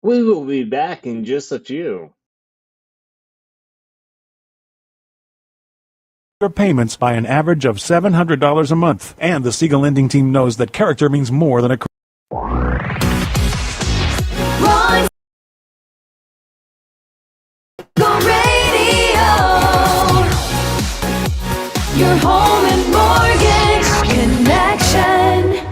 We will be back in just a few. Your payments by an average of $700 a month, and the Siegel lending team knows that character means more than a Ron Siegel Radio, your home and mortgage connection.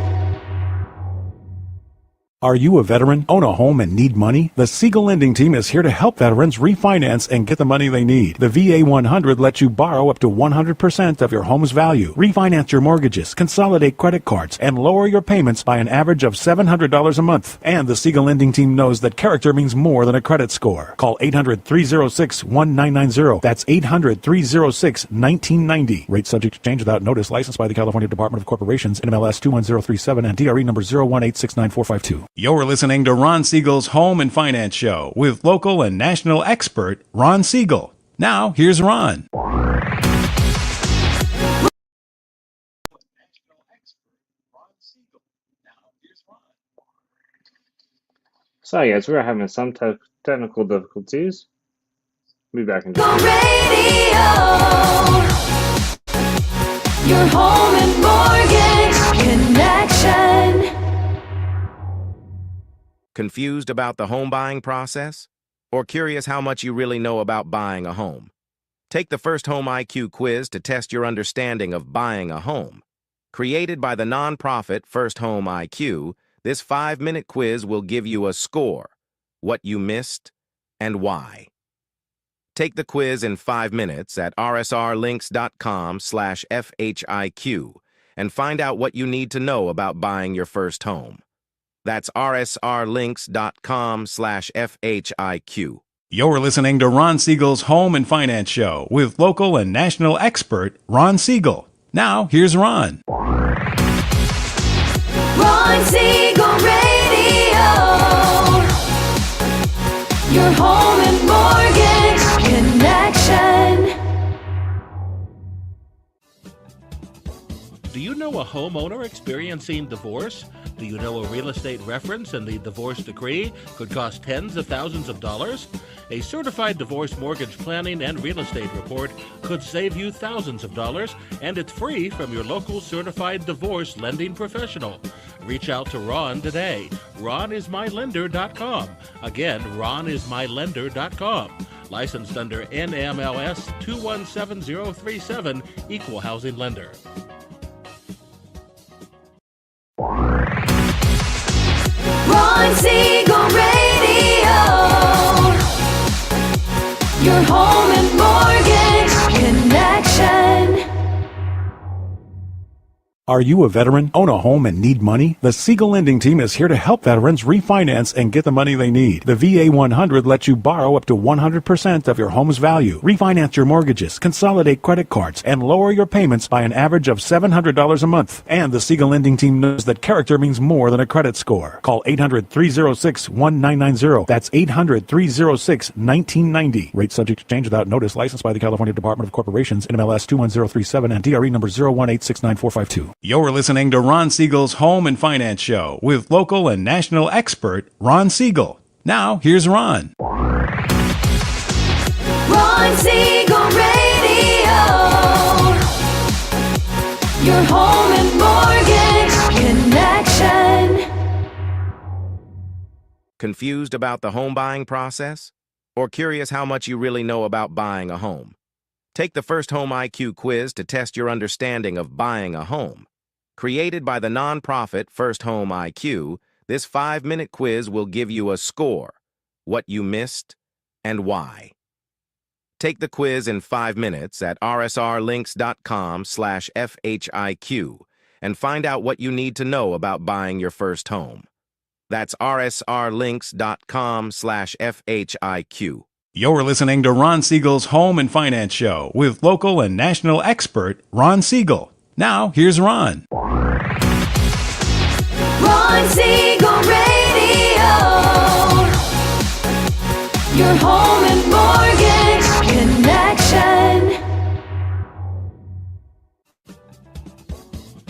Are you a veteran, own a home, and need money? The Siegel lending team is here to help veterans refinance and get the money they need. The VA 100 lets you borrow up to 100% of your home's value, refinance your mortgages, consolidate credit cards, and lower your payments by an average of $700 a month. And the Siegel lending team knows that character means more than a credit score. Call 800-306-1990. That's 800-306-1990. Rate subject to change without notice. Licensed by the California Department of Corporations, NMLS 21037, and DRE number 018694452. You're listening to Ron Siegel's Home and Finance Show with local and national expert Ron Siegel. Now, here's Ron. Sorry guys, we're having some technical difficulties. Be back in just a Radio, your home and mortgage connection. Confused about the home buying process? Or curious how much you really know about buying a home? Take the First Home IQ quiz to test your understanding of buying a home. Created by the nonprofit First Home IQ, this 5-minute quiz will give you a score, what you missed, and why. Take the quiz in 5 minutes at rsrlinks.com/FHIQ and find out what you need to know about buying your first home. That's rsrlinks.com/FHIQ. You're listening to Ron Siegel's Home and Finance Show with local and national expert Ron Siegel. Now, here's Ron. Ron Siegel Radio, your home and mortgage connection. Do you know a homeowner experiencing divorce? Do you know a real estate reference and the divorce decree could cost tens of thousands of dollars? A certified divorce mortgage planning and real estate report could save you thousands of dollars, and it's free from your local certified divorce lending professional. Reach out to Ron today. RonIsMyLender.com. Again, RonIsMyLender.com. Licensed under NMLS 217037, Equal Housing Lender. Ron Siegel Radio, your home and mortgage connection. Are you a veteran, own a home, and need money? The Siegel lending team is here to help veterans refinance and get the money they need. The VA 100 lets you borrow up to 100% of your home's value, refinance your mortgages, consolidate credit cards, and lower your payments by an average of $700 a month. And the Siegel lending team knows that character means more than a credit score. Call 800-306-1990. That's 800-306-1990. Rate subject to change without notice. Licensed by the California Department of Corporations, NMLS 21037, and DRE number 018694452. You're listening to Ron Siegel's Home and Finance Show with local and national expert Ron Siegel. Now, here's Ron. Ron Siegel Radio, your home and mortgage connection. Confused about the home buying process? Or curious how much you really know about buying a home? Take the First Home IQ quiz to test your understanding of buying a home. Created by the nonprofit First Home IQ, this 5-minute quiz will give you a score, what you missed, and why. Take the quiz in 5 minutes at rsrlinks.com/FHIQ and find out what you need to know about buying your first home. That's rsrlinks.com/FHIQ. You're listening to Ron Siegel's Home and Finance Show with local and national expert Ron Siegel. Now, here's Ron. Ron Siegel Radio, your home and mortgage connection.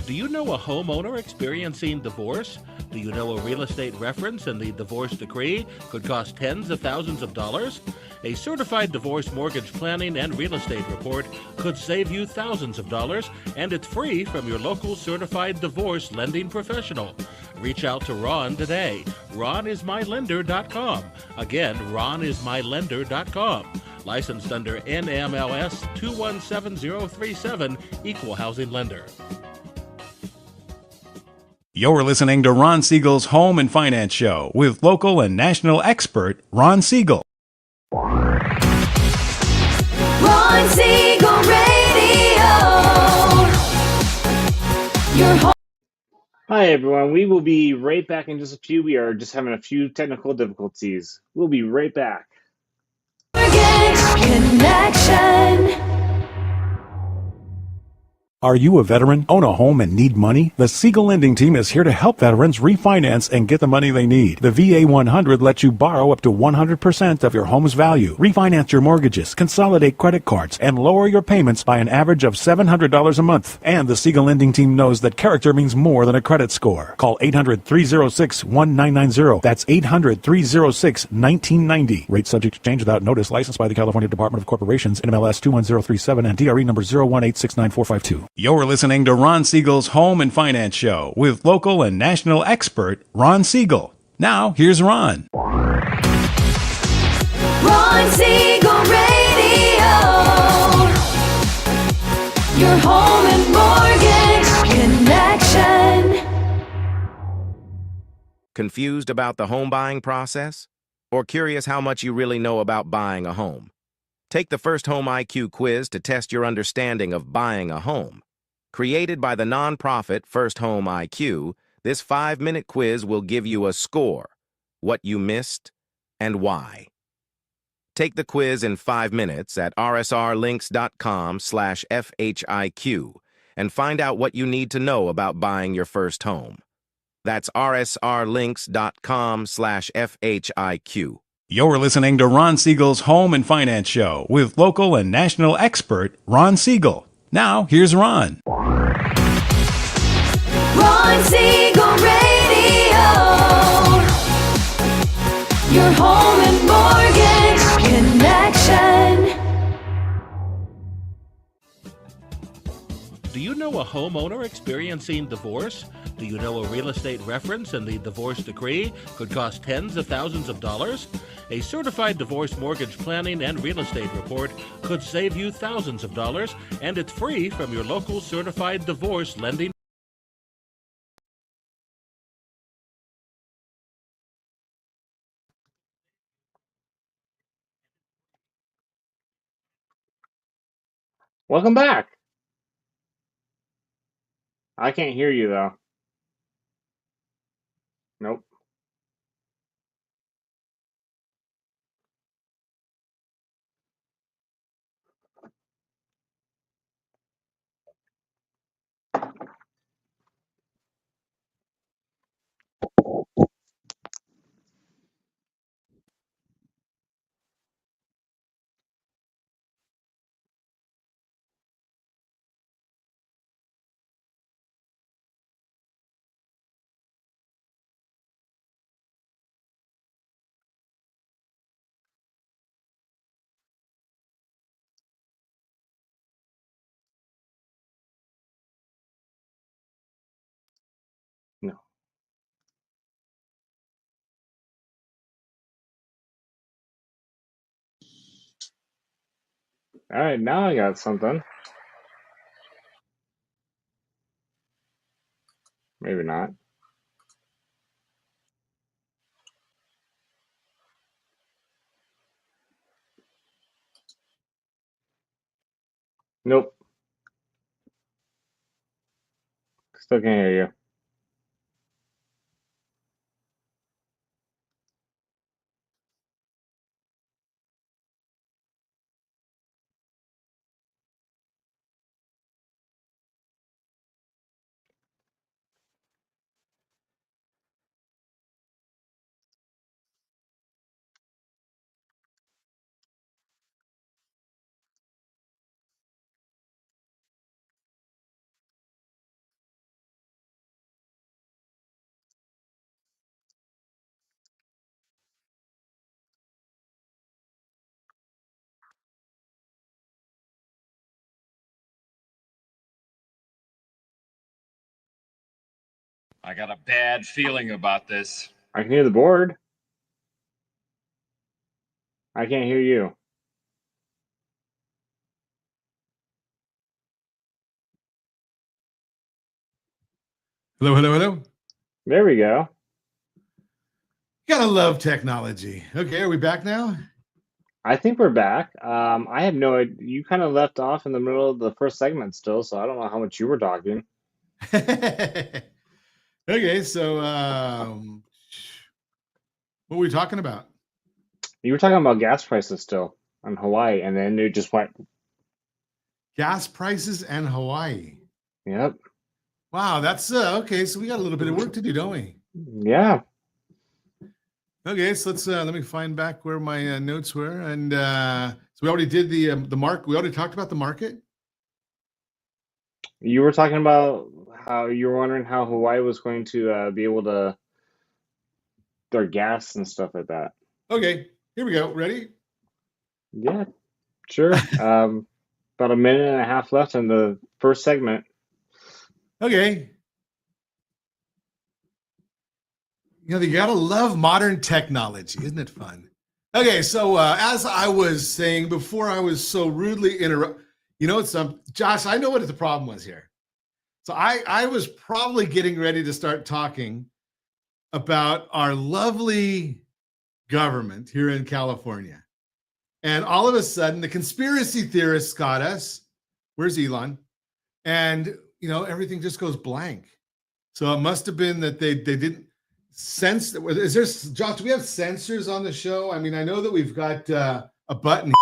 Do you know know a homeowner experiencing divorce? Do you know a real estate reference and the divorce decree could cost tens of thousands of dollars? A certified divorce mortgage planning and real estate report could save you thousands of dollars, and it's free from your local certified divorce lending professional. Reach out to Ron today. RonIsMyLender.com. Again, RonIsMyLender.com. Licensed under NMLS 217037, Equal Housing Lender. You're listening to Ron Siegel's Home and Finance Show with local and national expert Ron Siegel. Ron Siegel Radio. Your home. Hi everyone, we will be right back in just a few. We are just having a few technical difficulties. We'll be right back. Mortgage Connection. Are you a veteran, own a home, and need money? The Siegel Lending Team is here to help veterans refinance and get the money they need. The VA 100 lets you borrow up to 100% of your home's value, refinance your mortgages, consolidate credit cards, and lower your payments by an average of $700 a month. And the Siegel Lending Team knows that character means more than a credit score. Call 800-306-1990. That's 800-306-1990. Rate subject to change without notice. Licensed by the California Department of Corporations, NMLS 21037, and DRE number 018694452. You're listening to Ron Siegel's Home and Finance Show with local and national expert Ron Siegel. Now, here's Ron. Ron Siegel Radio. Your home and mortgage connection. Confused about the home buying process? Or curious how much you really know about buying a home? Take the first Home IQ quiz to test your understanding of buying a home. Created by the nonprofit First Home IQ, this 5-minute quiz will give you a score, what you missed, and why. Take the quiz in 5 minutes at rsrlinks.com/FHIQ and find out what you need to know about buying your first home. That's rsrlinks.com/FHIQ. You're listening to Ron Siegel's Home and Finance Show with local and national expert Ron Siegel. Now, here's Ron. Ron Siegel Radio. Your home and mortgage connection. Do you know a homeowner experiencing divorce? Do you know a real estate reference and the divorce decree could cost tens of thousands of dollars? A certified divorce mortgage planning and real estate report could save you thousands of dollars, and it's free from your local certified divorce lending. Welcome back. I can't hear you though. Nope. No. All right, now I got something. Maybe not. Nope. Still can't hear you. I got a bad feeling about this. I can hear the board. I can't hear you. Hello, hello, hello. There we go. Gotta love technology. Okay, are we back now? I think we're back. I have no idea. You kind of left off in the middle of the first segment still, so I don't know how much you were talking. Okay, so what were we talking about? You were talking about gas prices still on Hawaii, and then it just went, Gas prices and Hawaii. yep, Wow, that's okay. So we got a little bit of work to do, don't we? yeah. Okay, so let's let me find back where my notes were, and so we already did the mark. We already talked about the market. You were talking about how you were wondering how Hawaii was going to be able to their gas and stuff like that. Okay, here we go. Ready? Yeah, sure. About a minute and a half left in the first segment. Okay. You know, you gotta love modern technology, isn't it fun? Okay, so as I was saying before, I was so rudely interrupted. You know, Josh, I know what the problem was here. So I was probably getting ready to start talking about our lovely government here in California. And all of a sudden, the conspiracy theorists got us. Where's Elon? And, you know, everything just goes blank. So it must have been that they didn't sense. Is there, Josh, do we have sensors on the show? I mean, I know that we've got a button,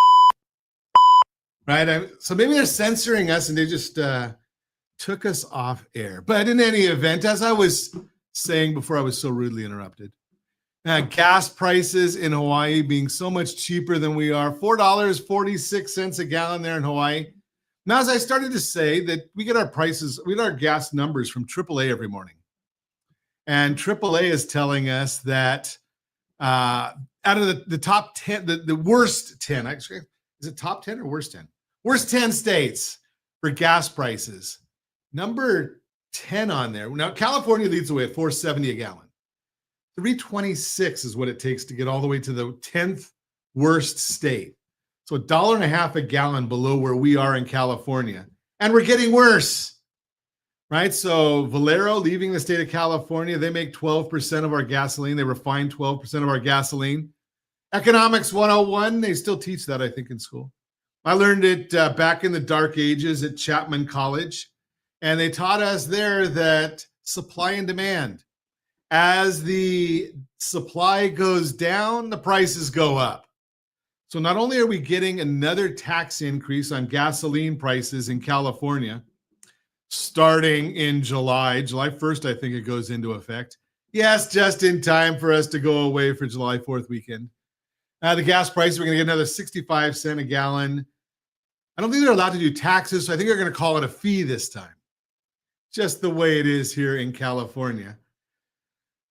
right? So maybe they're censoring us and they just took us off air. But in any event, as I was saying before I was so rudely interrupted, gas prices in Hawaii being so much cheaper than we are, $4.46 a gallon there in Hawaii. Now, as I started to say that we get our prices, we get our gas numbers from AAA every morning. And AAA is telling us that out of the top 10, the worst 10, actually, is it top 10 or worst 10? Worst 10 states for gas prices. Number 10 on there. Now, California leads the way at $4.70 a gallon. $3.26 is what it takes to get all the way to the 10th worst state. So $1.50 a gallon below where we are in California. And we're getting worse, right? So Valero leaving the state of California, they make 12% of our gasoline. They refine 12% of our gasoline. Economics 101, they still teach that, I think, in school. I learned it back in the dark ages at Chapman College. And they taught us there that supply and demand, as the supply goes down, the prices go up. So not only are we getting another tax increase on gasoline prices in California, starting in July 1st, I think it goes into effect. Yes, just in time for us to go away for July 4th weekend. The gas price, we're going to get another 65 cents a gallon. I don't think they're allowed to do taxes, so I think they're going to call it a fee this time. Just the way it is here in California.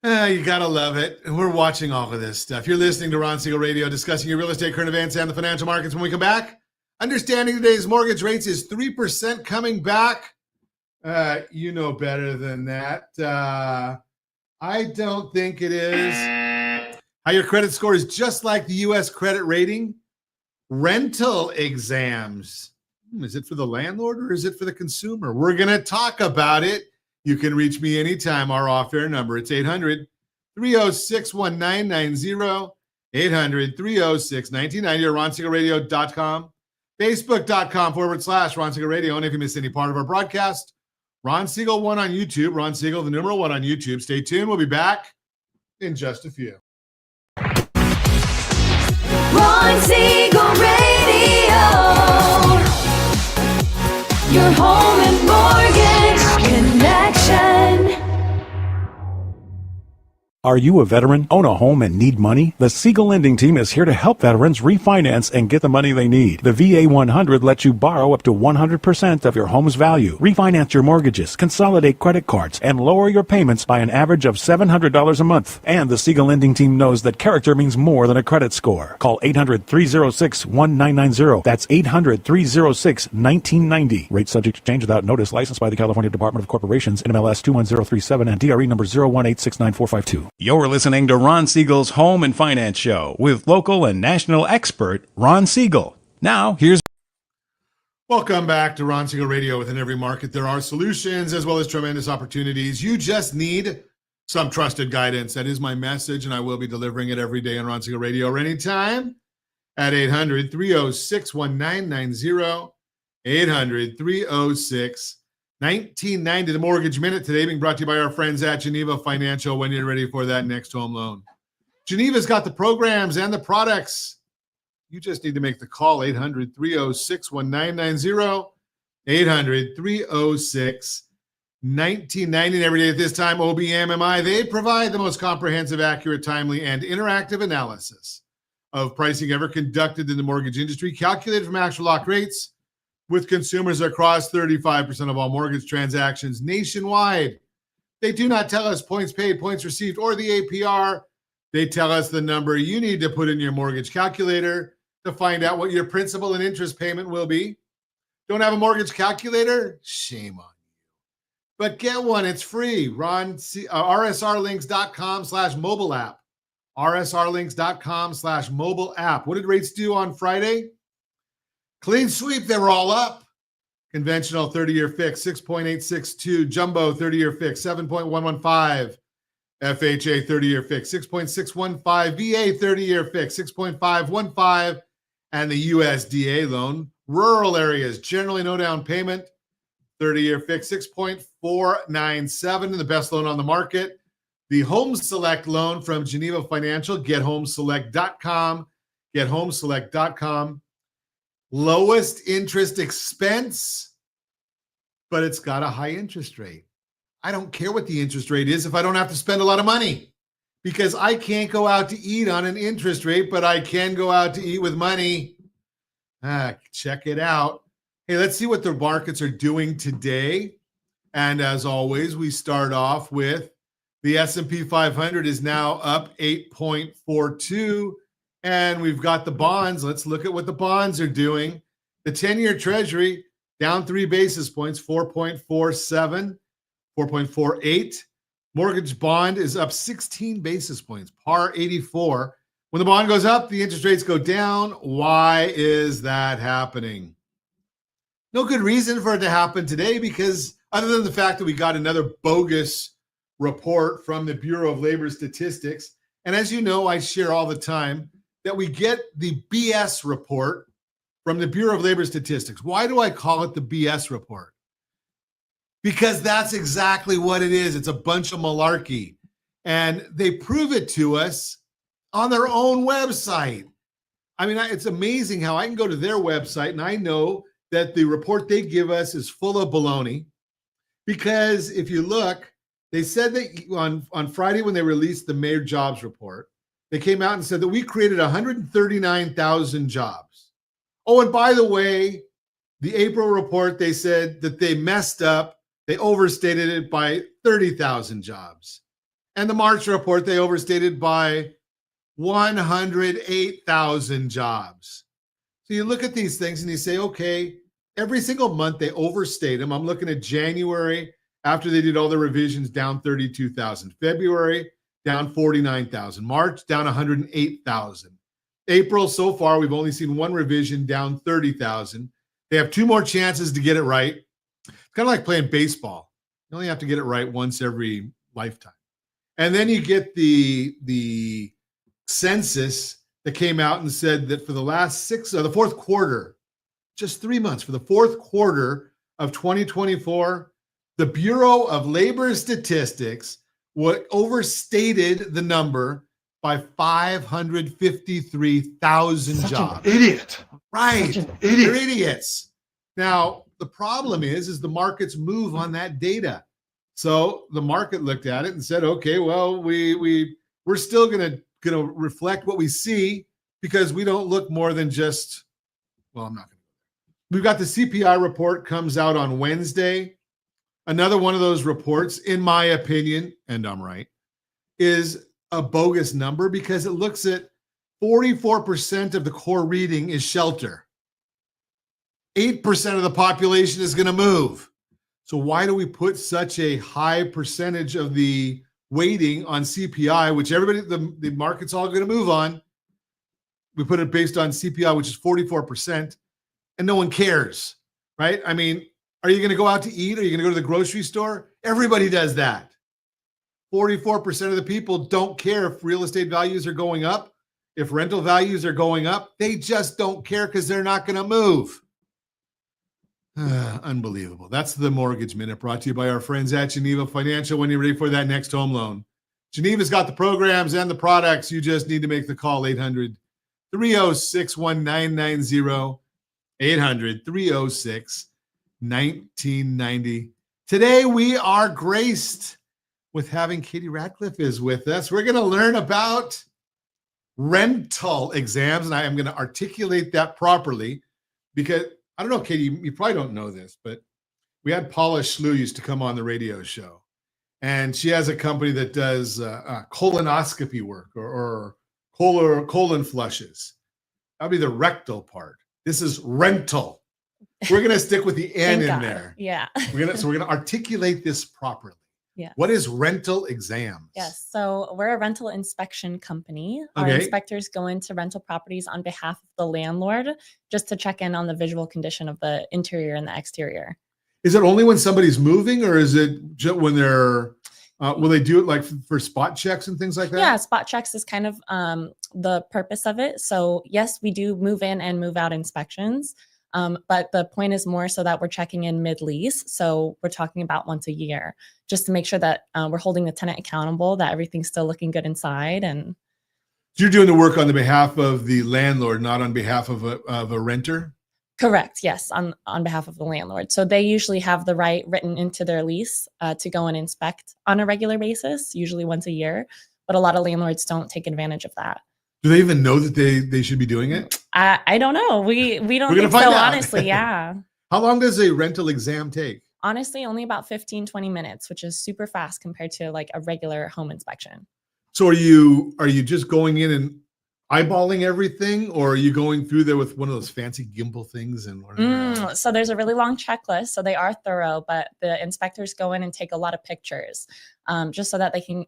You gotta love it. And we're watching all of this stuff. You're listening to Ron Siegel Radio, discussing your real estate, current events, and the financial markets. When we come back, understanding today's mortgage rates is 3% coming back. You know better than that. I don't think it is. How your credit score is just like the U.S. credit rating. Rental exams. Is it for the landlord or is it for the consumer? We're going to talk about it. You can reach me anytime. Our off-air number, it's 800-306-1990, 800-306-1990, or RonSiegelRadio.com, Facebook.com/Ron Siegel Radio. And if you missed any part of our broadcast, Ron Siegel 1 on YouTube, Ron Siegel, the numeral 1 on YouTube. Stay tuned. We'll be back in just a few. Ron Siegel Radio. Your home and mortgage connection. Are you a veteran, own a home, and need money? The Siegel lending team is here to help veterans refinance and get the money they need. The VA 100 lets you borrow up to 100% of your home's value, refinance your mortgages, consolidate credit cards, and lower your payments by an average of $700 a month. And the Siegel lending team knows that character means more than a credit score. Call 800-306-1990. That's 800-306-1990. Rate subject to change without notice. Licensed by the California Department of Corporations, NMLS 21037, and DRE number 018694452. You're listening to Ron Siegel's Home and Finance Show with local and national expert Ron Siegel. Now, here's... Welcome back to Ron Siegel Radio. Within every market, there are solutions as well as tremendous opportunities. You just need some trusted guidance. That is my message, and I will be delivering it every day on Ron Siegel Radio or anytime at 800-306-1990, 800-306-1990. The Mortgage Minute today being brought to you by our friends at Geneva Financial when you're ready for that next home loan. Geneva's got the programs and the products. You just need to make the call, 800-306-1990, 800-306-1990. Every day at this time, OBMMI, they provide the most comprehensive, accurate, timely, and interactive analysis of pricing ever conducted in the mortgage industry, calculated from actual lock rates, with consumers across 35% of all mortgage transactions nationwide. They do not tell us points paid, points received, or the APR. They tell us the number you need to put in your mortgage calculator to find out what your principal and interest payment will be. Don't have a mortgage calculator? Shame on you. But get one. It's free. rsrlinks.com/mobile app. rsrlinks.com/mobile app. What did rates do on Friday? Clean sweep, they were all up. Conventional 30-year fix, 6.862. Jumbo 30-year fix, 7.115. FHA 30-year fix, 6.615. VA 30-year fix, 6.515. And the USDA loan, rural areas, generally no down payment, 30-year fix, 6.497. And the best loan on the market, the Home Select loan from Geneva Financial. GetHomeselect.com. GetHomeselect.com. Lowest interest expense, but it's got a high interest rate. I don't care what the interest rate is if I don't have to spend a lot of money, because I can't go out to eat on an interest rate, but I can go out to eat with money. Check it out. Hey, let's see what the markets are doing today. And as always, we start off with the S&P 500 is now up 8.42. And we've got the bonds. Let's look at what the bonds are doing. The 10-year Treasury down 3 basis points, 4.47, 4.48. Mortgage bond is up 16 basis points, par 84. When the bond goes up, the interest rates go down. Why is that happening? No good reason for it to happen today, because other than the fact that we got another bogus report from the Bureau of Labor Statistics. And as you know, I share all the time that we get the BS report from the Bureau of Labor Statistics. Why do I call it the BS report? Because that's exactly what it is. It's a bunch of malarkey. And they prove it to us on their own website. I mean, it's amazing how I can go to their website and I know that the report they give us is full of baloney. Because if you look, they said that on Friday when they released the May jobs report, they came out and said that we created 139,000 jobs. Oh, and by the way, the April report, they said that they messed up. They overstated it by 30,000 jobs. And the March report, they overstated by 108,000 jobs. So you look at these things and you say, okay, every single month they overstate them. I'm looking at January, after they did all the revisions, down 32,000. February, down 49,000. March, down 108,000. April, so far, we've only seen one revision, down 30,000. They have 2 more chances to get it right. It's kind of like playing baseball. You only have to get it right once every lifetime. And then you get the census that came out and said that for the last the fourth quarter, just 3 months, for the fourth quarter of 2024, the Bureau of Labor Statistics overstated the number by 553,000 jobs. An idiot. Right. Such an idiot. They're idiots. Now, the problem is the markets move on that data. So the market looked at it and said, okay, well, we're still gonna reflect what we see because we don't look more than just, well, I'm not gonna. We've got the CPI report comes out on Wednesday. Another one of those reports, in my opinion, and I'm right, is a bogus number because it looks at 44% of the core reading is shelter. 8% of the population is going to move. So why do we put such a high percentage of the weighting on CPI, which everybody, the market's all going to move on? We put it based on CPI, which is 44%, and no one cares, right? I mean, are you going to go out to eat? Are you going to go to the grocery store? Everybody does that. 44% of the people don't care if real estate values are going up, if rental values are going up. They just don't care because they're not going to move. Unbelievable. That's the Mortgage Minute, brought to you by our friends at Geneva Financial. When you're ready for that next home loan, Geneva's got the programs and the products. You just need to make the call. 800-306-1990. 800-306-1990. Today we are graced with having Katie Radcliffe is with us. We're going to learn about rental exams, and I am going to articulate that properly because I don't know, Katie, you probably don't know this, but we had Paula Schlew used to come on the radio show, and she has a company that does colonoscopy work or colon flushes. That'll be the rectal part. This is rental. We're going to stick with the N in there. Yeah. We're going to articulate this properly. Yeah. What is rental exams? Yes. So we're a rental inspection company. Our Okay. inspectors go into rental properties on behalf of the landlord just to check in on the visual condition of the interior and the exterior. Is it only when somebody's moving, or is it just when they're, will they do it like for spot checks and things like that? Yeah, spot checks is kind of the purpose of it. So yes, we do move in and move out inspections. But the point is more so that we're checking in mid-lease. So we're talking about once a year, just to make sure that we're holding the tenant accountable, that everything's still looking good inside. And So you're doing the work on the behalf of the landlord, not on behalf of a renter? correct, yes, on behalf of the landlord. So they usually have the right written into their lease to go and inspect on a regular basis, usually once a year. But a lot of landlords don't take advantage of that. Do they even know that they should be doing it? I don't know. We don't We're gonna think so, find out. honestly. Yeah. How long does a rental exam take? Honestly, only about 15, 20 minutes, which is super fast compared to like a regular home inspection. So are you just going in and eyeballing everything, or are you going through there with one of those fancy gimbal things and So there's a really long checklist. So they are thorough, but the inspectors go in and take a lot of pictures just so that they can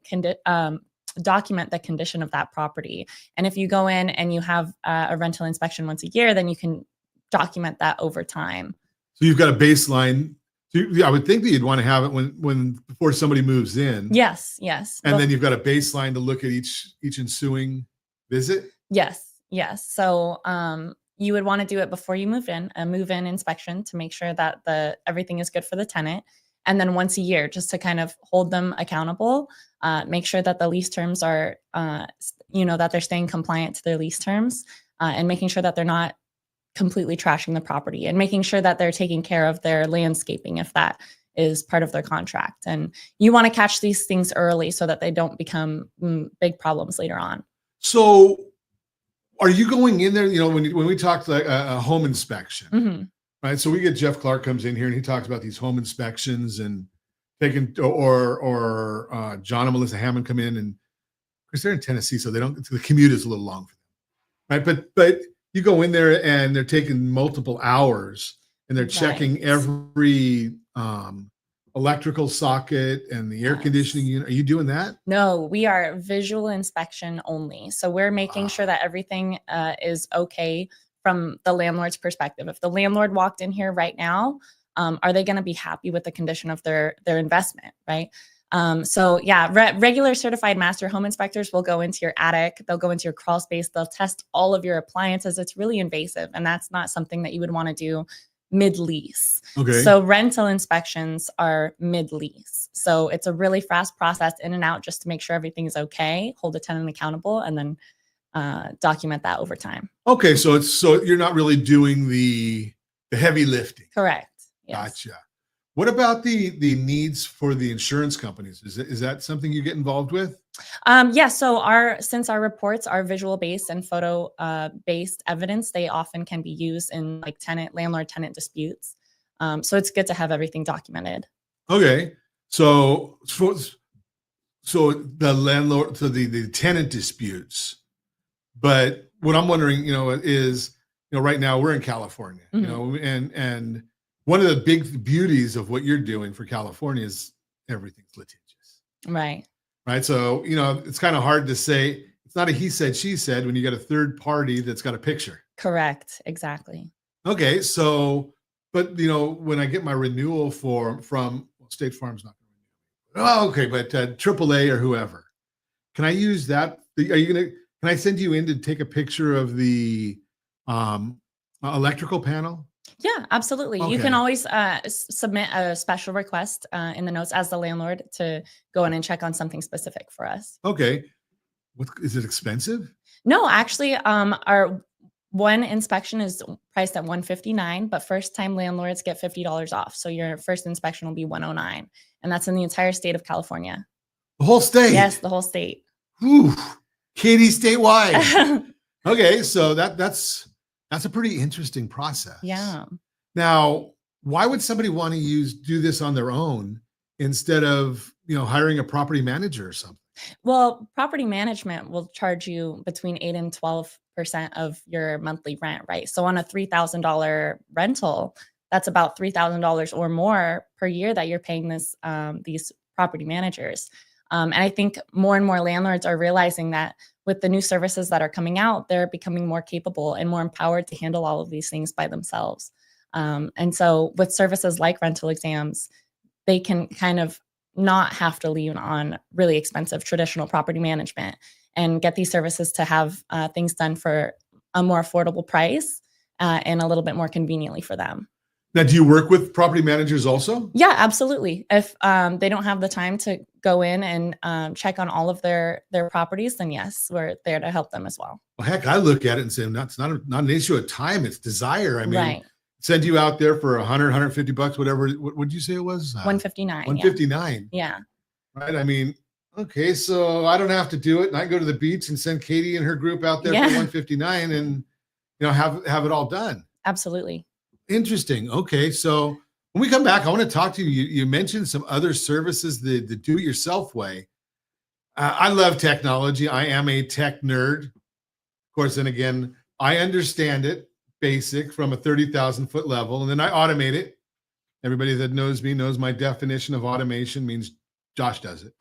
document the condition of that property. And if you go in and you have a rental inspection once a year, then you can document that over time. So you've got a baseline. I would think that you'd want to have it when before somebody moves in. Yes. And then you've got a baseline to look at each ensuing visit. Yes. So you would want to do it before you move in, a move-in inspection to make sure that everything is good for the tenant. And then once a year, just to kind of hold them accountable, make sure that the lease terms are, that they're staying compliant to their lease terms, and making sure that they're not completely trashing the property, and making sure that they're taking care of their landscaping if that is part of their contract. And you want to catch these things early so that they don't become big problems later on. So are you going in there, when we talked like a home inspection, Mm-hmm. right? So we get Jeff Clark comes in here and he talks about these home inspections and taking, or John and Melissa Hammond come in, and because they're in Tennessee, so the commute is a little long for them, right? But you go in there and they're taking multiple hours and they're checking every electrical socket and the air conditioning unit. Are you doing that? No, we are visual inspection only. So we're making sure that everything is okay from the landlord's perspective. If the landlord walked in here right now, are they going to be happy with the condition of their investment, right? Regular certified master home inspectors will go into your attic, they'll go into your crawl space, they'll test all of your appliances. It's really invasive, and that's not something that you would want to do mid-lease. Okay. So rental inspections are mid-lease. So it's a really fast process in and out just to make sure everything's okay, hold the tenant accountable, and then document that over time. Okay, so you're not really doing the heavy lifting. Correct. Yes. Gotcha. What about the needs for the insurance companies? Is that something you get involved with? Yeah, so since our reports are visual based and photo based evidence, they often can be used in like landlord tenant disputes. So it's good to have everything documented. Okay, so the landlord, so the tenant disputes. But what I'm wondering, is, right now we're in California, and one of the big beauties of what you're doing for California is everything's litigious. Right. Right. So, it's kind of hard to say. It's not a he said, she said when you got a third party that's got a picture. Correct. Exactly. Okay. So, but, when I get my renewal from State Farm's not going to renew. Oh, okay. But AAA or whoever, can I use that? Can I send you in to take a picture of the electrical panel? Yeah, absolutely. You can always submit a special request in the notes as the landlord to go in and check on something specific for us. Okay. Is it expensive? No, actually, our one inspection is priced at $159, but first time landlords get $50 off. So your first inspection will be $109, and that's in the entire state of California. The whole state? Yes, the whole state. Ooh, Katie statewide. Okay, so that's a pretty interesting process. Yeah. Now, why would somebody want to do this on their own instead of, hiring a property manager or something? Well, property management will charge you between 8 and 12% of your monthly rent, right? So on a $3,000 rental, that's about $3,000 or more per year that you're paying these property managers. And I think more and more landlords are realizing that with the new services that are coming out, they're becoming more capable and more empowered to handle all of these things by themselves. And so with services like rental exams, they can kind of not have to lean on really expensive traditional property management and get these services to have things done for a more affordable price and a little bit more conveniently for them. Now, do you work with property managers also? Yeah, absolutely. If they don't have the time to go in and check on all of their properties, then yes, we're there to help them as well. Well, heck, I look at it and say, it's not an issue of time, it's desire. I mean, right. Send you out there for $100, $150, whatever. What did you say it was? $159. $159. Yeah. Right. I mean, okay, so I don't have to do it, and I can go to the beach and send Katie and her group out there for $159, and have it all done. Absolutely. Interesting. Okay, so when we come back, I want to talk to you. You mentioned some other services, the do-it-yourself way. I love technology. I am a tech nerd, of course. And again, I understand it basic from a 30,000-foot level, and then I automate it. Everybody that knows me knows my definition of automation means Josh does it.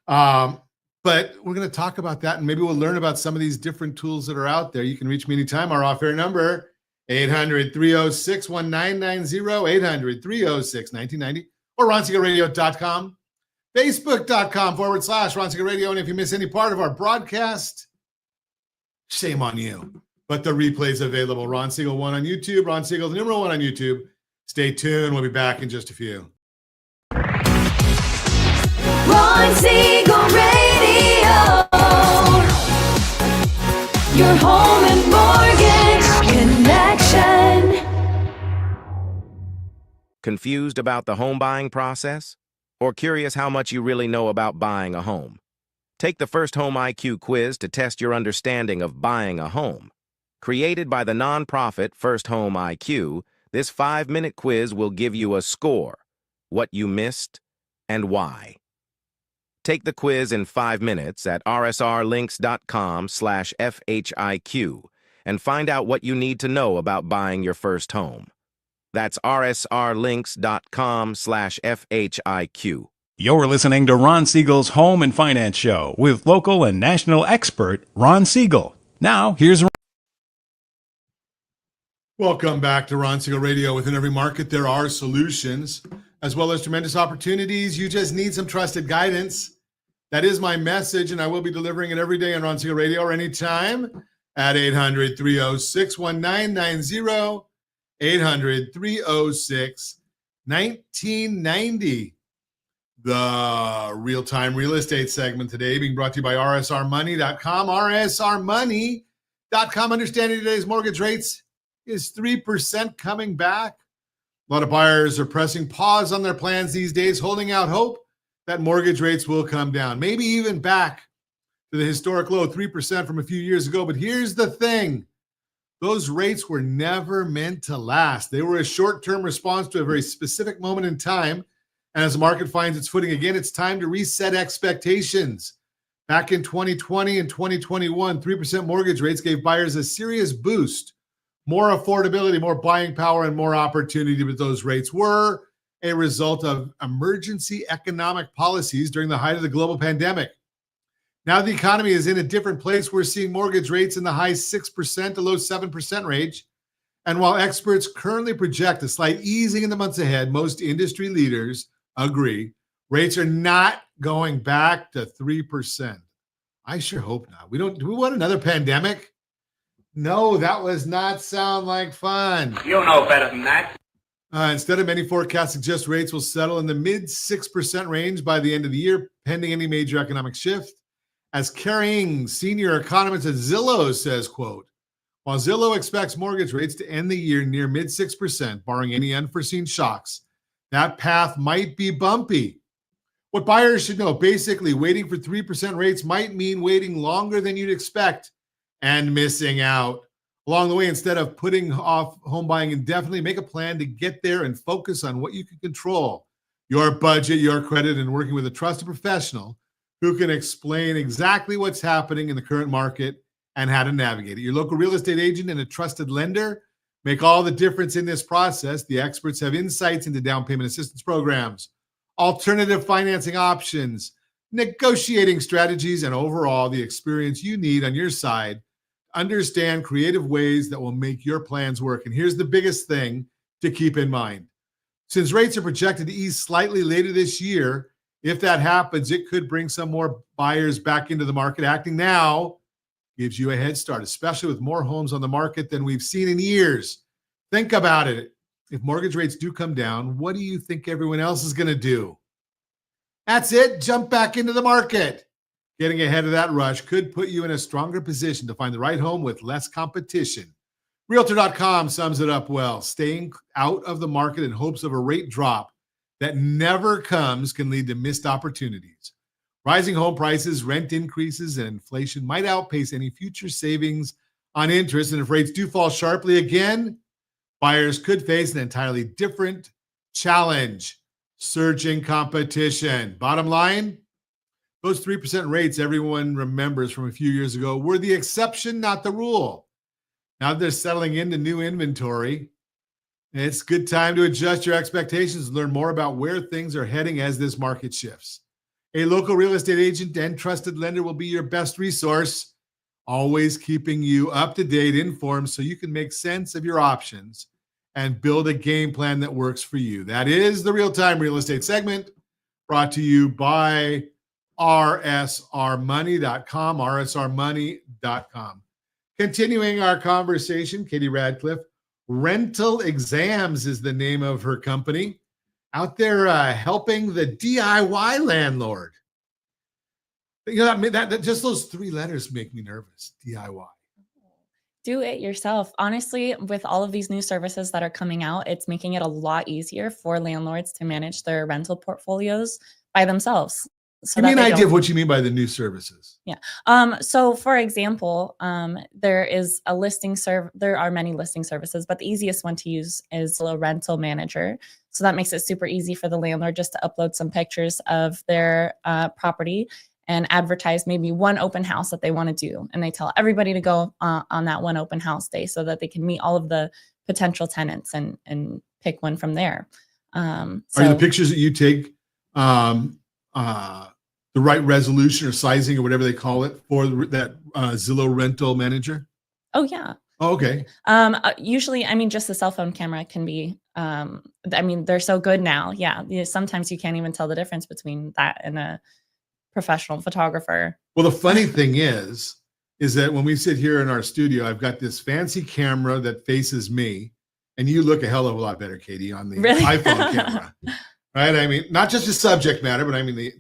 But we're going to talk about that, and maybe we'll learn about some of these different tools that are out there. You can reach me anytime. Our off-air number, 800-306-1990, 800-306-1990, or RonSiegelRadio.com, Facebook.com/Ron Siegel Radio. And if you miss any part of our broadcast, shame on you. But the replay's available. Ron Siegel 1 on YouTube, Ron Siegel #1 on YouTube. Stay tuned. We'll be back in just a few. Ron Siegel Radio. Your home and mortgage connection. Confused about the home buying process? Or curious how much you really know about buying a home? Take the first Home IQ quiz to test your understanding of buying a home. Created by the nonprofit First Home IQ, this 5-minute quiz will give you a score, what you missed, and why. Take the quiz in 5 minutes at rsrlinks.com/FHIQ and find out what you need to know about buying your first home. That's rsrlinks.com/FHIQ. You're listening to Ron Siegel's Home and Finance Show with local and national expert Ron Siegel. Now, here's Welcome back to Ron Siegel Radio. Within every market, there are solutions as well as tremendous opportunities. You just need some trusted guidance. That is my message, and I will be delivering it every day on Ron Siegel Radio or anytime at 800-306-1990, 800-306-1990. The real-time real estate segment today being brought to you by rsrmoney.com, rsrmoney.com. Understanding today's mortgage rates is 3% coming back. A lot of buyers are pressing pause on their plans these days, holding out hope that mortgage rates will come down, maybe even back to the historic low 3% from a few years ago. But here's the thing. Those rates were never meant to last. They were a short-term response to a very specific moment in time. And as the market finds its footing again, it's time to reset expectations. Back in 2020 and 2021, 3% mortgage rates gave buyers a serious boost, more affordability, more buying power, and more opportunity. But those rates were a result of emergency economic policies during the height of the global pandemic. Now the economy is in a different place. We're seeing mortgage rates in the high 6% to low 7% range. And while experts currently project a slight easing in the months ahead, most industry leaders agree rates are not going back to 3%. I sure hope not. Do we want another pandemic? No, that was not sound like fun. You know better than that. Instead of many forecasts suggest rates will settle in the mid 6% range by the end of the year, pending any major economic shift. As carrying senior economist at Zillow says, quote, while Zillow expects mortgage rates to end the year near mid 6%, barring any unforeseen shocks, that path might be bumpy. What buyers should know, basically, waiting for 3% rates might mean waiting longer than you'd expect and missing out. Along the way, instead of putting off home buying indefinitely, make a plan to get there and focus on what you can control, your budget, your credit, and working with a trusted professional who can explain exactly what's happening in the current market and how to navigate it. Your local real estate agent and a trusted lender make all the difference in this process. The experts have insights into down payment assistance programs, alternative financing options, negotiating strategies, and overall the experience you need on your side to understand creative ways that will make your plans work. And here's the biggest thing to keep in mind. Since rates are projected to ease slightly later this year, if that happens, it could bring some more buyers back into the market. Acting now gives you a head start, especially with more homes on the market than we've seen in years. Think about it. If mortgage rates do come down, what do you think everyone else is going to do? That's it. Jump back into the market. Getting ahead of that rush could put you in a stronger position to find the right home with less competition. Realtor.com sums it up well. Staying out of the market in hopes of a rate drop that never comes can lead to missed opportunities. Rising home prices, rent increases, and inflation might outpace any future savings on interest. And if rates do fall sharply again, buyers could face an entirely different challenge: surging competition. Bottom line, those 3% rates everyone remembers from a few years ago were the exception, not the rule. Now that they're settling into new inventory, it's a good time to adjust your expectations and learn more about where things are heading as this market shifts. A local real estate agent and trusted lender will be your best resource, always keeping you up to date, informed, so you can make sense of your options and build a game plan that works for you. That is the Real-Time Real Estate segment, brought to you by rsrmoney.com, rsrmoney.com. Continuing our conversation, Katie Radcliffe, Rental Exams is the name of her company, out there helping the DIY landlord. You know, that just those three letters make me nervous. DIY. Do it yourself. Honestly, with all of these new services that are coming out, it's making it a lot easier for landlords to manage their rental portfolios by themselves. So give me an idea of what you mean by the new services. Yeah. So for example, there is a listing there are many listing services, but the easiest one to use is a rental manager. So that makes it super easy for the landlord just to upload some pictures of their property and advertise maybe one open house that they want to do. And they tell everybody to go on that one open house day so that they can meet all of the potential tenants and pick one from there. Are the pictures that you take the right resolution or sizing or whatever they call it for that Zillow rental manager? Oh, yeah. Oh, okay. Usually, I mean, just the cell phone camera can be, I mean, they're so good now. Yeah. Sometimes you can't even tell the difference between that and a professional photographer. Well, the funny thing is that when we sit here in our studio, I've got this fancy camera that faces me, and you look a hell of a lot better, Katie, on the iPhone camera. Right? I mean, not just the subject matter, but I mean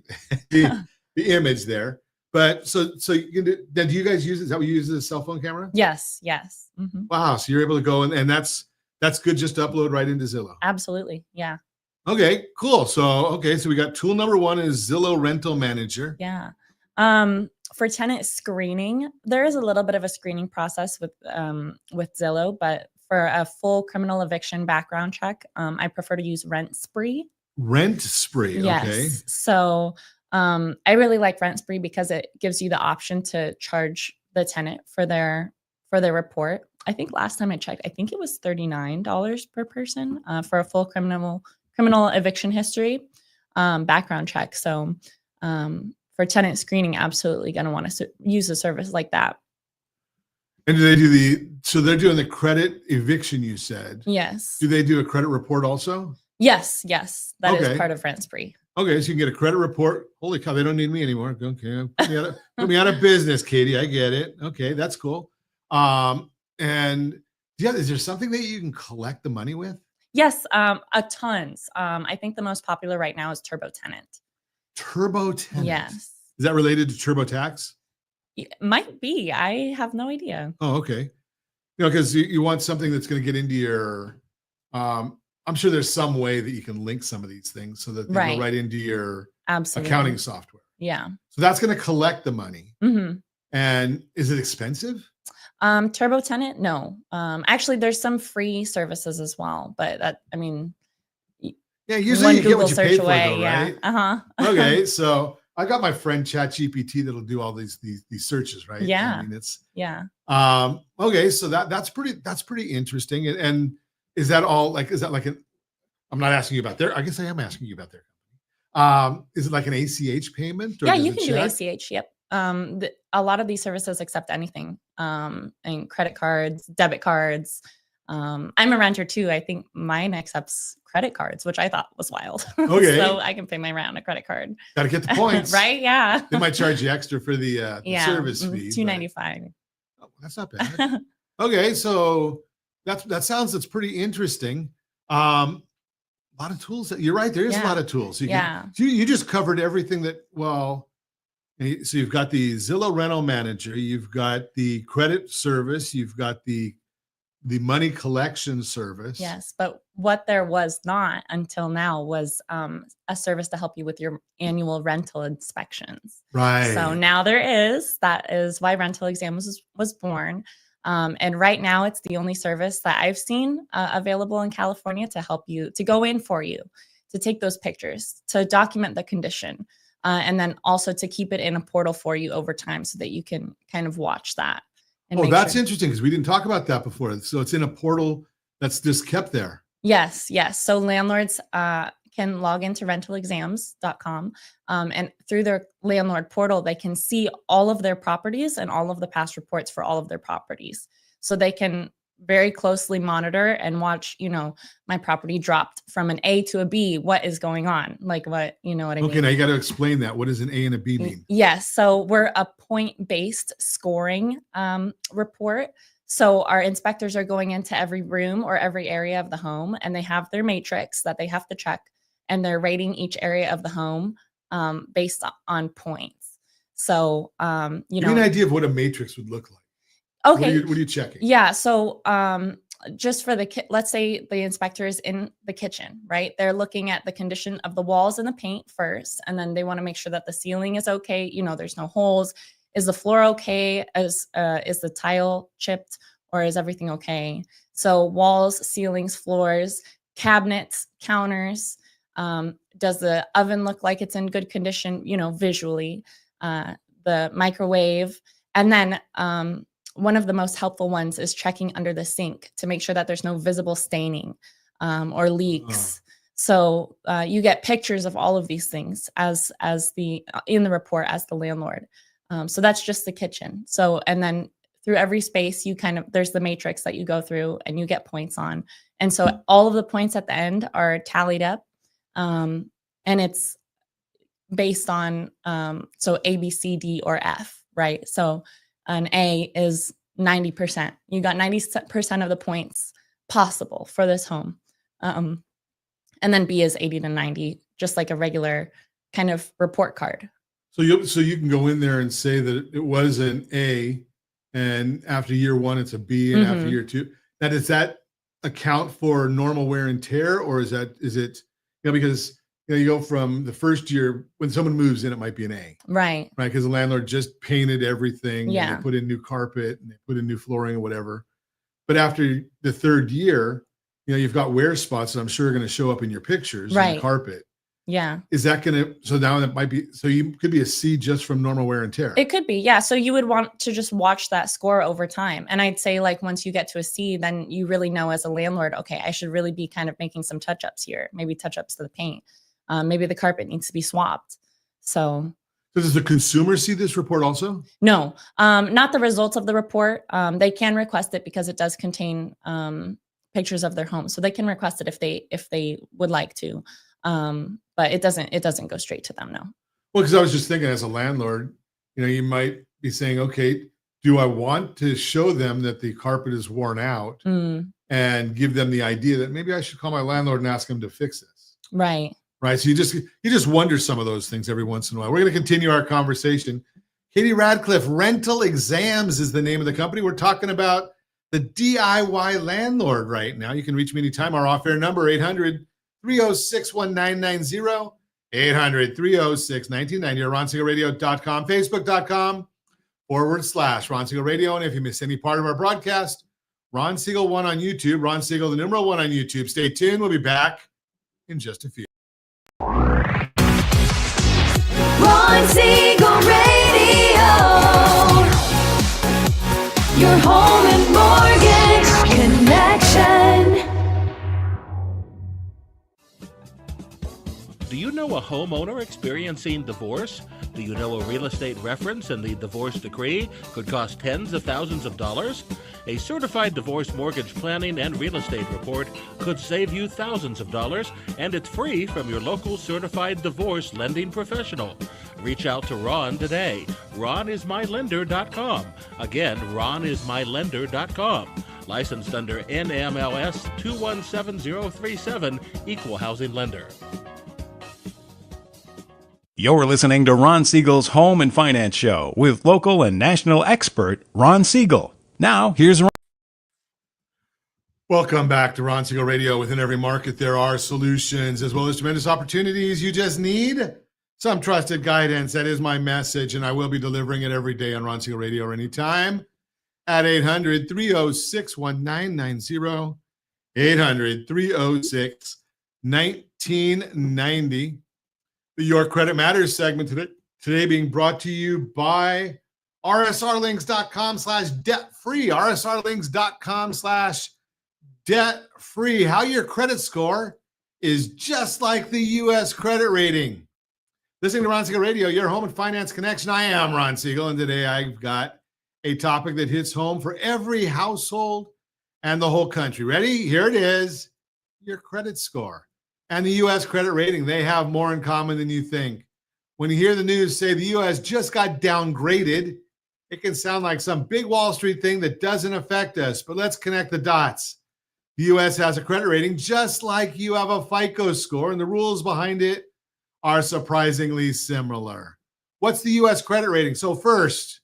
the image there. But so you can do, then do you guys use it? Is that what you use as a cell phone camera? Yes. Yes. Mm-hmm. Wow. So you're able to go and that's That's good just to upload right into Zillow. Absolutely. Yeah. Okay, cool. So we got tool number 1 is Zillow Rental Manager. Yeah. For tenant screening, there is a little bit of a screening process with Zillow, but for a full criminal eviction background check, I prefer to use Rent Spree. Rent Spree. Yes. Okay. So I really like Rent Spree because it gives you the option to charge the tenant for their report. I think last time I checked, I think it was $39 per person for a full criminal eviction history background check. So for tenant screening, absolutely going to want to use a service like that. And do they do so they're doing the credit eviction, you said? Yes. Do they do a credit report also? Yes. That Okay. is part of Rent Spree. Okay, so you can get a credit report. Holy cow, they don't need me anymore. Okay, put me out of business, Katie. I get it. Okay, that's cool. And is there something that you can collect the money with? Yes, a tons. I think the most popular right now is Turbo Tenant. Turbo Tenant. Yes. Is that related to TurboTax? It might be. I have no idea. Oh, okay. Because you want something that's going to get into your. I'm sure there's some way that you can link some of these things so that they go right into your accounting software. Yeah. So that's going to collect the money. Mm-hmm. And is it expensive? Turbo Tenant? No. Actually, there's some free services as well, but yeah, usually one you Google get what you search pay for, away. though, Yeah. right? Okay, so I got my friend ChatGPT that'll do all these searches, right? Yeah. I mean, it's yeah. okay, so that's pretty interesting. And is that all like? Is that like an? I'm not asking you about their. I guess I am asking you about their company. Is it like an ACH payment? Or Yeah, does you it can check? do ACH. Yep. A lot of these services accept anything, and credit cards, debit cards. I'm a renter too. I think mine accepts credit cards, which I thought was wild. Okay. So I can pay my rent on a credit card. Got to get the points, right? Yeah. They might charge you extra for the service fee. $2.95. Oh, that's not bad. Okay, so that's pretty interesting. A lot of tools. You're right. There is a lot of tools. You just covered everything that. Well, so you've got the Zillow Rental Manager. You've got the credit service. You've got the money collection service. Yes, but what there was not until now was a service to help you with your annual rental inspections. Right. So now there is. That is why Rental Exam was born. And right now, it's the only service that I've seen available in California to help you, to go in for you, to take those pictures, to document the condition, and then also to keep it in a portal for you over time so that you can kind of watch that. Oh, that's interesting because we didn't talk about that before. So it's in a portal that's just kept there. Yes. So landlords can log into rentalexams.com, and through their landlord portal, they can see all of their properties and all of the past reports for all of their properties. So they can very closely monitor and watch, my property dropped from an A to a B. What is going on? Like what, what I mean? Okay, now you got to explain that. What does an A and a B mean? Yes. So we're a point-based scoring report. So our inspectors are going into every room or every area of the home, and they have their matrix that they have to check, and they're rating each area of the home based on points. So, give me an idea of what a matrix would look like. Okay. What are you checking? Yeah. So just for let's say the inspector is in the kitchen, right? They're looking at the condition of the walls and the paint first, and then they want to make sure that the ceiling is okay. There's no holes. Is the floor okay? Is the tile chipped, or is everything okay? So walls, ceilings, floors, cabinets, counters. Does the oven look like it's in good condition, visually? The microwave. And then one of the most helpful ones is checking under the sink to make sure that there's no visible staining or leaks. So you get pictures of all of these things as in the report as the landlord. So that's just the kitchen. So, and then through every space, there's the matrix that you go through and you get points on. And so all of the points at the end are tallied up. And it's based on, so A, B, C, D, or F, right? So an A is 90%. You got 90% of the points possible for this home. And then B is 80 to 90, just like a regular kind of report card. So you can go in there and say that it was an A, and after year one, it's a B, and after year two, account for normal wear and tear, or is it, because you go from the first year when someone moves in, it might be an A, Right. right? Because the landlord just painted everything, and Yeah. they put in new carpet and they put in new flooring or whatever. But after the third year, you've got wear spots that I'm sure are going to show up in your pictures on the Right. carpet. Yeah. Is that going to, so now that might be, so you could be a C just from normal wear and tear. It could be, yeah. So you would want to just watch that score over time. And I'd say like once you get to a C, then you really know as a landlord, okay, I should really be kind of making some touch-ups here. Maybe touch-ups to the paint. Maybe the carpet needs to be swapped. So does the consumer see this report also? no, not the results of the report. They can request it because it does contain pictures of their home. So they can request it if they would like to. But it doesn't go straight to them, no. Well, because I was just thinking as a landlord, you might be saying, okay, do I want to show them that the carpet is worn out and give them the idea that maybe I should call my landlord and ask him to fix this? Right. Right. So you just wonder some of those things every once in a while. We're going to continue our conversation. Katie Radcliffe, Rental Exams is the name of the company. We're talking about the DIY landlord right now. You can reach me anytime. Our off-air number, 800-306-1990, 800-306-1990, or ronsiegelradio.com, facebook.com/Ron Siegel Radio. And if you miss any part of our broadcast, Ron Siegel 1 on YouTube, Ron Siegel, the numeral 1 on YouTube. Stay tuned. We'll be back in just a few. Ron Siegel Radio. Your home and mortgage connection. Do you know a homeowner experiencing divorce? Do you know a real estate reference and the divorce decree could cost tens of thousands of dollars? A certified divorce mortgage planning and real estate report could save you thousands of dollars, and it's free from your local certified divorce lending professional. Reach out to Ron today. RonIsMyLender.com. Again, RonIsMyLender.com. Licensed under NMLS 217037, Equal Housing Lender. You're listening to Ron Siegel's Home and Finance Show with local and national expert Ron Siegel. Now, here's Ron. Welcome back to Ron Siegel Radio. Within every market, there are solutions as well as tremendous opportunities. You just need some trusted guidance. That is my message, and I will be delivering it every day on Ron Siegel Radio or anytime at 800-306-1990, 800-306-1990. The Your Credit Matters segment today being brought to you by rsrlinks.com/debt-free, rsrlinks.com/debt-free. How your credit score is just like the U.S. credit rating. Listening to Ron Siegel Radio, your home and finance connection. I am Ron Siegel, and today I've got a topic that hits home for every household and the whole country. Ready? Here it is, your credit score. And the U.S. credit rating, they have more in common than you think. When you hear the news say the U.S. just got downgraded, it can sound like some big Wall Street thing that doesn't affect us, but let's connect the dots. The U.S. has a credit rating just like you have a FICO score, and the rules behind it are surprisingly similar. What's the U.S. credit rating? So first,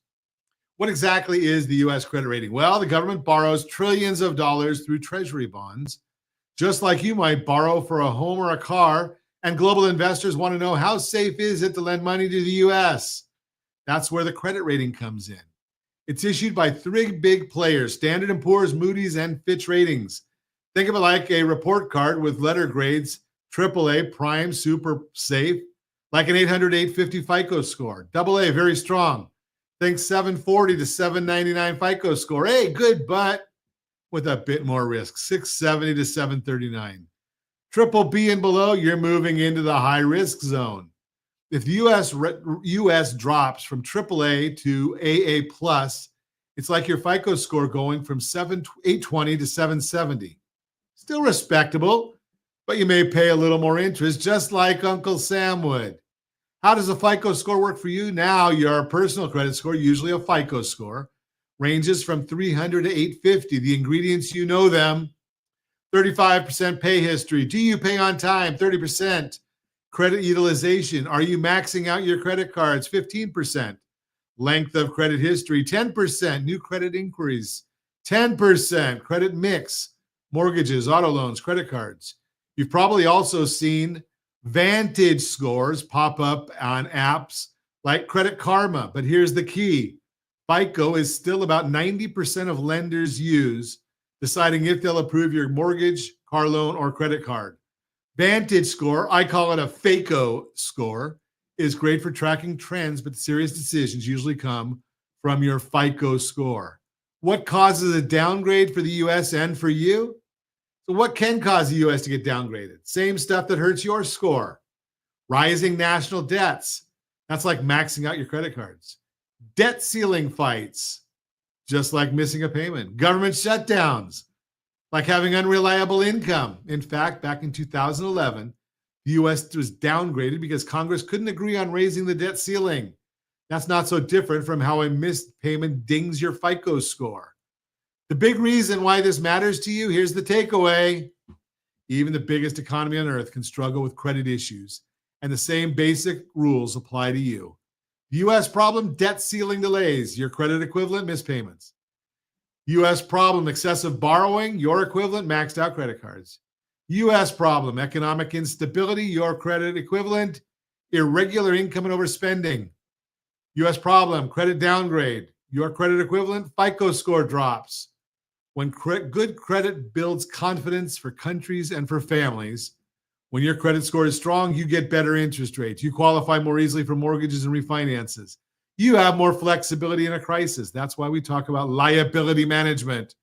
what exactly is the U.S. credit rating? Well, the government borrows trillions of dollars through treasury bonds, just like you might borrow for a home or a car, and global investors want to know how safe is it to lend money to the U.S. That's where the credit rating comes in. It's issued by three big players, Standard & Poor's, Moody's, and Fitch Ratings. Think of it like a report card with letter grades, AAA, prime, super safe, like an 800, 850 FICO score. AA, very strong. Think 740 to 799 FICO score. Hey, good, but with a bit more risk, 670 to 739. Triple B and below, you're moving into the high risk zone. If the US drops from AAA to AA plus, it's like your FICO score going from 820 to 770. Still respectable, but you may pay a little more interest, just like Uncle Sam would. How does a FICO score work for you? Now, your personal credit score, usually a FICO score, ranges from 300 to 850. The ingredients, you know them. 35% pay history. Do you pay on time? 30%. Credit utilization. Are you maxing out your credit cards? 15%. Length of credit history. 10%. New credit inquiries. 10%. Credit mix. mortgages, auto loans, credit cards. You've probably also seen Vantage scores pop up on apps like Credit Karma. But here's the key. FICO is still about 90% of lenders use, deciding if they'll approve your mortgage, car loan, or credit card. Vantage score, I call it a FACO score, is great for tracking trends, but serious decisions usually come from your FICO score. What causes a downgrade for the US and for you? So what can cause the US to get downgraded? Same stuff that hurts your score. Rising national debts. That's like maxing out your credit cards. Debt ceiling fights, just like missing a payment. Government shutdowns, like having unreliable income. In fact, back in 2011, the US was downgraded because Congress couldn't agree on raising the debt ceiling. That's not so different from how a missed payment dings your FICO score. The big reason why this matters to you, here's the takeaway. Even the biggest economy on earth can struggle with credit issues, and the same basic rules apply to you. U.S. problem, debt ceiling delays, your credit equivalent, missed payments. U.S. problem, excessive borrowing, your equivalent, maxed out credit cards. U.S. problem, economic instability, your credit equivalent, irregular income and overspending. U.S. problem, credit downgrade, your credit equivalent, FICO score drops. When good credit builds confidence for countries and for families, when your credit score is strong, you get better interest rates. You qualify more easily for mortgages and refinances. You have more flexibility in a crisis. That's why we talk about liability management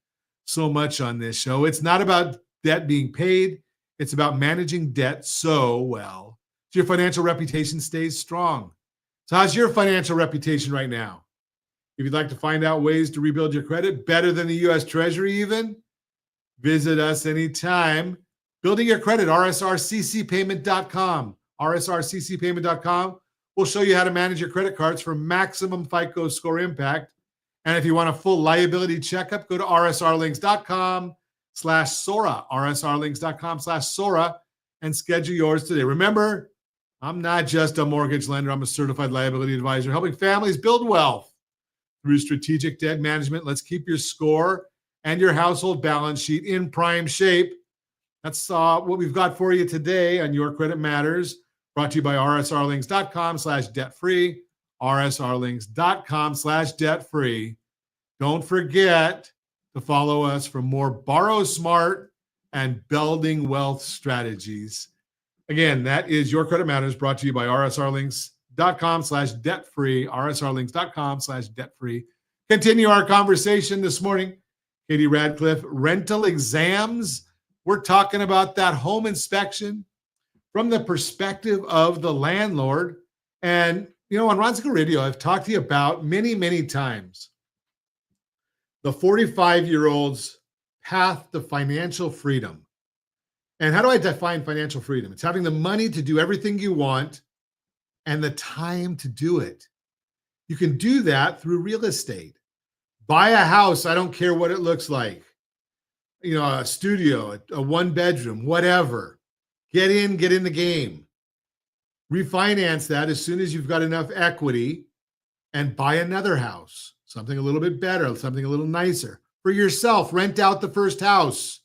so much on this show. It's not about debt being paid. It's about managing debt so well so your financial reputation stays strong. So how's your financial reputation right now? If you'd like to find out ways to rebuild your credit better than the U.S. Treasury even, visit us anytime. Building your credit, rsrccpayment.com. rsrccpayment.com will show you how to manage your credit cards for maximum FICO score impact. And if you want a full liability checkup, go to rsrlinks.com/Sora, rsrlinks.com/Sora, and schedule yours today. Remember, I'm not just a mortgage lender. I'm a certified liability advisor, helping families build wealth through strategic debt management. Let's keep your score and your household balance sheet in prime shape. That's what we've got for you today on Your Credit Matters, brought to you by rsrlinks.com/debt-free, rsrlinks.com/debt-free. Don't forget to follow us for more Borrow Smart and Building Wealth strategies. Again, that is Your Credit Matters, brought to you by rsrlinks.com/debt-free, rsrlinks.com/debt-free. Continue our conversation this morning. Katie Radcliffe, rental exams. We're talking about that home inspection from the perspective of the landlord. And, you know, on Ron Siegel Radio, I've talked to you about many, many times the 45-year-old's path to financial freedom. And how do I define financial freedom? It's having the money to do everything you want and the time to do it. You can do that through real estate. Buy a house, I don't care what it looks like. You know, a studio, a one-bedroom, whatever. Get in the game. Refinance that as soon as you've got enough equity and buy another house, something a little bit better, something a little nicer. For yourself, rent out the first house.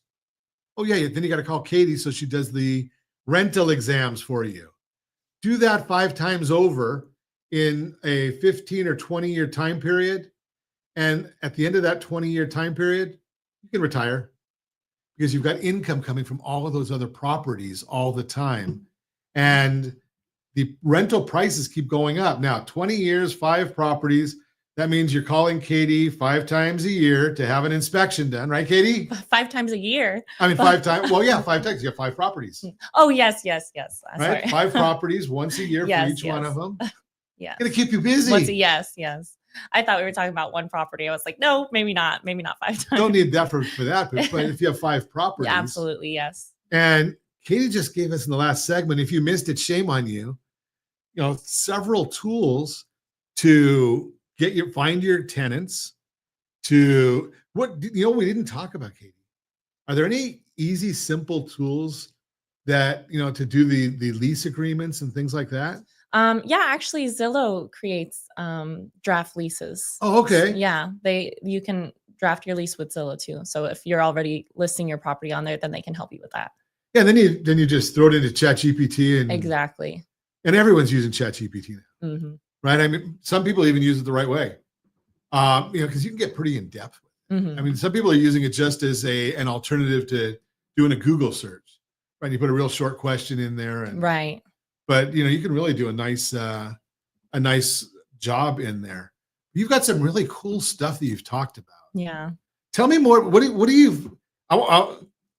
Oh, yeah, then you got to call Katie so she does the rental exams for you. Do that 5 times over in a 15 or 20-year time period. And at the end of that 20-year time period, you can retire because you've got income coming from all of those other properties all the time. And the rental prices keep going up. Now, 20 years, 5 properties. That means you're calling Katie 5 times a year to have an inspection done, right, Katie? 5 times a year. I mean, 5 times. Well, yeah, 5 times. You have 5 properties. Oh, yes. Right? Sorry. 5 properties once a year for each one of them. Yeah. Gonna keep you busy. Yes. I thought we were talking about one property. I was like, no, maybe not 5 times. Don't need that for that, but if you have 5 properties. Yeah, absolutely, yes. And Katie just gave us in the last segment, if you missed it, shame on you, you know, several tools to find your tenants, to what, you know, we didn't talk about, Katie. Are there any easy, simple tools that, you know, to do the lease agreements and things like that? Yeah, actually Zillow creates draft leases. Oh, okay. Yeah, you can draft your lease with Zillow too. So if you're already listing your property on there, then they can help you with that. Yeah, then you just throw it into ChatGPT and Exactly. And everyone's using ChatGPT now, Mm-hmm. right? I mean, some people even use it the right way, because you can get pretty in depth. Mm-hmm. I mean, some people are using it just as an alternative to doing a Google search, right? You put a real short question in there, and Right. but you can really do a nice job in there. You've got some really cool stuff that you've talked about. Yeah. Tell me more. What do you?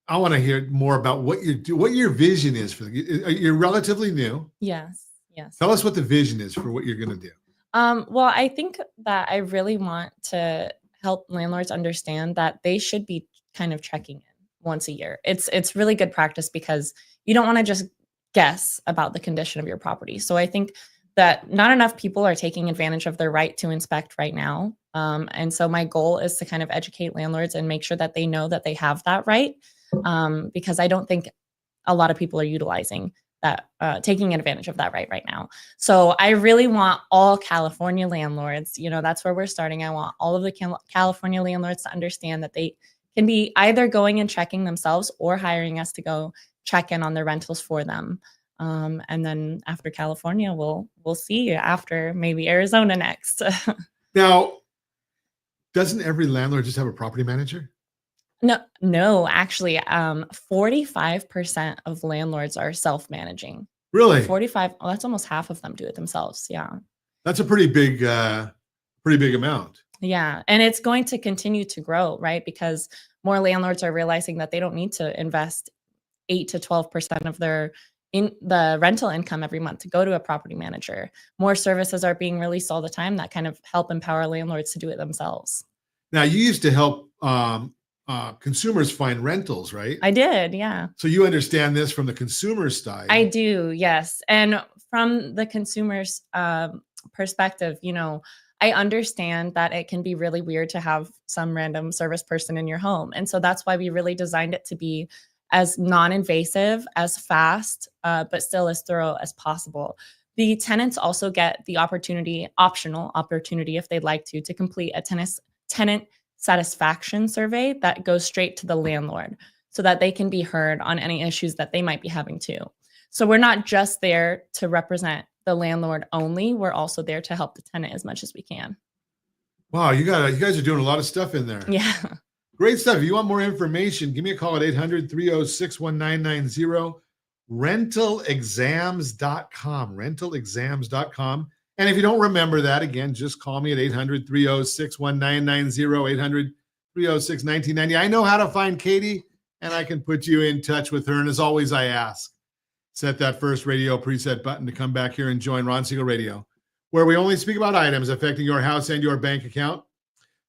I want to hear more about what you do. What your vision is for you're relatively new. Yes. Yes. Tell us what the vision is for what you're going to do. Well, I think that I really want to help landlords understand that they should be kind of checking in once a year. It's really good practice because you don't want to just guess about the condition of your property. So I think that not enough people are taking advantage of their right to inspect right now. And so my goal is to kind of educate landlords and make sure that they know that they have that right. Because I don't think a lot of people are utilizing that, taking advantage of that right now. So I really want all California landlords, that's where we're starting. I want all of the California landlords to understand that they can be either going and checking themselves or hiring us to go check in on their rentals for them. And then after California, we'll see after maybe Arizona next. Now, doesn't every landlord just have a property manager? No, actually, 45% of landlords are self-managing. Really? 45, well, that's almost half of them do it themselves. Yeah. That's a pretty big amount. Yeah. And it's going to continue to grow, right? Because more landlords are realizing that they don't need to invest 8 to 12% of their in the rental income every month to go to a property manager. More services are being released all the time that kind of help empower landlords to do it themselves. Now, you used to help consumers find rentals, right? I did, yeah. So you understand this from the consumer side. I do, yes. And from the consumer's perspective, I understand that it can be really weird to have some random service person in your home. And so that's why we really designed it to be as non-invasive, as fast, but still as thorough as possible. The tenants also get the optional opportunity, if they'd like to complete a tenant satisfaction survey that goes straight to the landlord so that they can be heard on any issues that they might be having too. So we're not just there to represent the landlord only. We're also there to help the tenant as much as we can. Wow, you guys are doing a lot of stuff in there. Yeah. Great stuff. If you want more information, give me a call at 800-306-1990, rentalexams.com, rentalexams.com. And if you don't remember that, again, just call me at 800-306-1990, 800-306-1990. I know how to find Katie, and I can put you in touch with her. And as always, I ask, set that first radio preset button to come back here and join Ron Siegel Radio, where we only speak about items affecting your house and your bank account.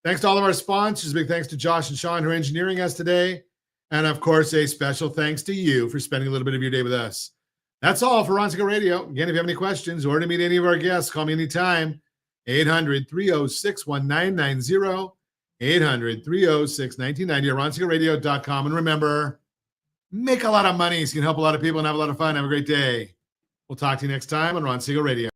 Thanks to all of our sponsors. Big thanks to Josh and Sean who are engineering us today. And of course, a special thanks to you for spending a little bit of your day with us. That's all for Ron Siegel Radio. Again, if you have any questions or to meet any of our guests, call me anytime. 800-306-1990, 800-306-1990, ronsiegelradio.com. And remember, make a lot of money so you can help a lot of people and have a lot of fun. Have a great day. We'll talk to you next time on Ron Siegel Radio.